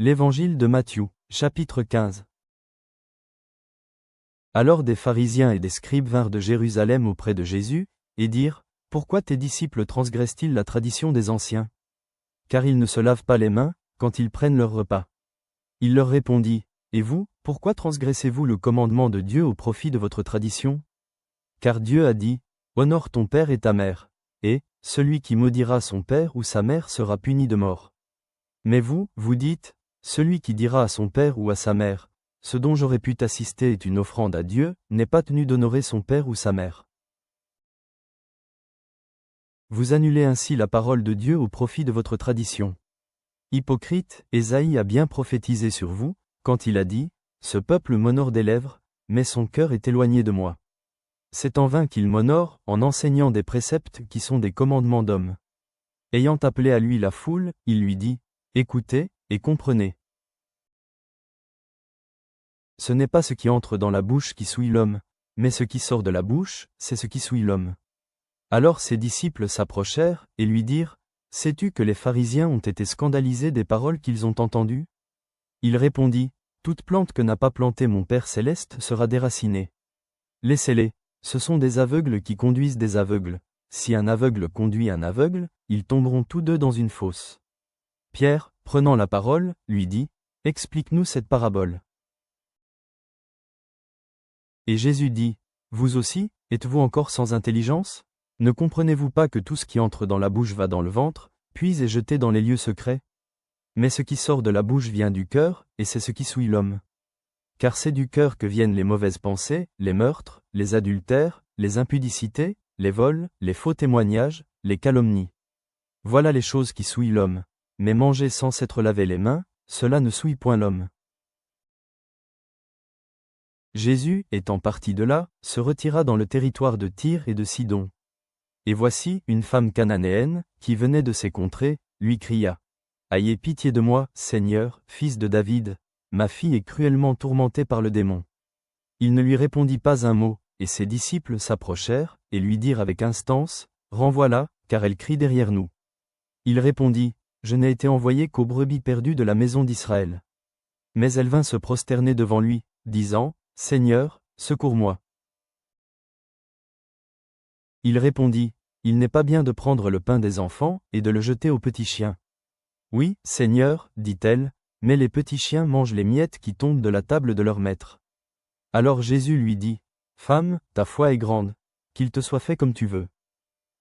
L'Évangile de Matthieu, chapitre 15. Alors des pharisiens et des scribes vinrent de Jérusalem auprès de Jésus, et dirent, « Pourquoi tes disciples transgressent-ils la tradition des anciens? Car ils ne se lavent pas les mains, quand ils prennent leur repas. » Il leur répondit, « Et vous, pourquoi transgressez-vous le commandement de Dieu au profit de votre tradition? Car Dieu a dit, « Honore ton père et ta mère, et celui qui maudira son père ou sa mère sera puni de mort. » Mais vous, vous dites, « Celui qui dira à son père ou à sa mère, « Ce dont j'aurais pu t'assister est une offrande à Dieu », n'est pas tenu d'honorer son père ou sa mère. Vous annulez ainsi la parole de Dieu au profit de votre tradition. Hypocrite, Ésaïe a bien prophétisé sur vous, quand il a dit, « Ce peuple m'honore des lèvres, mais son cœur est éloigné de moi. C'est en vain qu'il m'honore, en enseignant des préceptes qui sont des commandements d'hommes. » Ayant appelé à lui la foule, il lui dit, « Écoutez, et comprenez. Ce n'est pas ce qui entre dans la bouche qui souille l'homme, mais ce qui sort de la bouche, c'est ce qui souille l'homme. » Alors ses disciples s'approchèrent, et lui dirent, « Sais-tu que les pharisiens ont été scandalisés des paroles qu'ils ont entendues? » Il répondit, « Toute plante que n'a pas plantée mon Père céleste sera déracinée. Laissez-les, ce sont des aveugles qui conduisent des aveugles. Si un aveugle conduit un aveugle, ils tomberont tous deux dans une fosse. » Pierre, prenant la parole, lui dit, « Explique-nous cette parabole. » Et Jésus dit, « Vous aussi, êtes-vous encore sans intelligence? Ne comprenez-vous pas que tout ce qui entre dans la bouche va dans le ventre, puis est jeté dans les lieux secrets? Mais ce qui sort de la bouche vient du cœur, et c'est ce qui souille l'homme. Car c'est du cœur que viennent les mauvaises pensées, les meurtres, les adultères, les impudicités, les vols, les faux témoignages, les calomnies. Voilà les choses qui souillent l'homme. Mais manger sans s'être lavé les mains, cela ne souille point l'homme. » Jésus, étant parti de là, se retira dans le territoire de Tyr et de Sidon. Et voici, une femme cananéenne, qui venait de ces contrées, lui cria, « Ayez pitié de moi, Seigneur, fils de David, ma fille est cruellement tourmentée par le démon. » Il ne lui répondit pas un mot, et ses disciples s'approchèrent, et lui dirent avec instance, « Renvoie-la, car elle crie derrière nous. » Il répondit, « Je n'ai été envoyé qu'aux brebis perdues de la maison d'Israël. » Mais elle vint se prosterner devant lui, disant, « Seigneur, secours-moi. » Il répondit, « Il n'est pas bien de prendre le pain des enfants, et de le jeter aux petits chiens. » « Oui, Seigneur, dit-elle, mais les petits chiens mangent les miettes qui tombent de la table de leur maître. » Alors Jésus lui dit, « Femme, ta foi est grande, qu'il te soit fait comme tu veux. »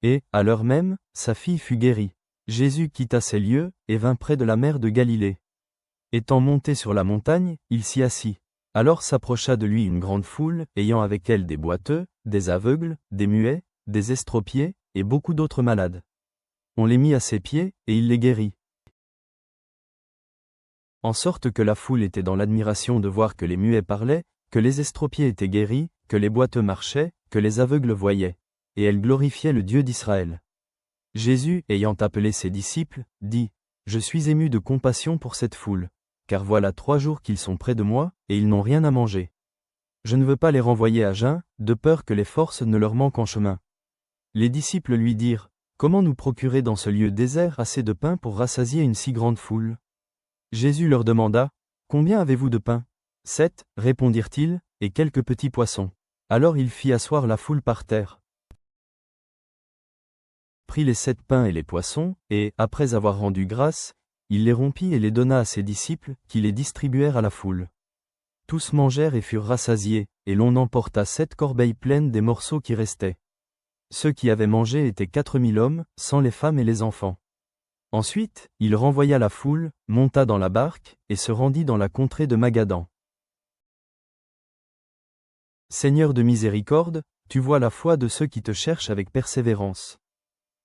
Et, à l'heure même, sa fille fut guérie. Jésus quitta ces lieux, et vint près de la mer de Galilée. Étant monté sur la montagne, il s'y assit. Alors s'approcha de lui une grande foule, ayant avec elle des boiteux, des aveugles, des muets, des estropiés, et beaucoup d'autres malades. On les mit à ses pieds, et il les guérit. En sorte que la foule était dans l'admiration de voir que les muets parlaient, que les estropiés étaient guéris, que les boiteux marchaient, que les aveugles voyaient. Et elle glorifiait le Dieu d'Israël. Jésus, ayant appelé ses disciples, dit, « Je suis ému de compassion pour cette foule, car voilà 3 jours qu'ils sont près de moi, et ils n'ont rien à manger. Je ne veux pas les renvoyer à jeun, de peur que les forces ne leur manquent en chemin. » Les disciples lui dirent, « Comment nous procurer dans ce lieu désert assez de pain pour rassasier une si grande foule? » Jésus leur demanda, « Combien avez-vous de pain? » 7, répondirent-ils, et quelques petits poissons. Alors il fit asseoir la foule par terre. Prit les 7 pains et les poissons, et, après avoir rendu grâce, il les rompit et les donna à ses disciples, qui les distribuèrent à la foule. Tous mangèrent et furent rassasiés, et l'on emporta 7 corbeilles pleines des morceaux qui restaient. Ceux qui avaient mangé étaient 4000 hommes, sans les femmes et les enfants. Ensuite, il renvoya la foule, monta dans la barque, et se rendit dans la contrée de Magadan. Seigneur de miséricorde, tu vois la foi de ceux qui te cherchent avec persévérance.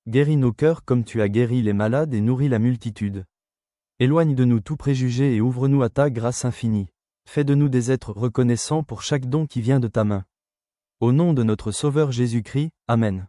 Guéris nos cœurs comme tu as guéri les malades et nourri la multitude. Éloigne de nous tout préjugé et ouvre-nous à ta grâce infinie. Fais de nous des êtres reconnaissants pour chaque don qui vient de ta main. Au nom de notre Sauveur Jésus-Christ, Amen.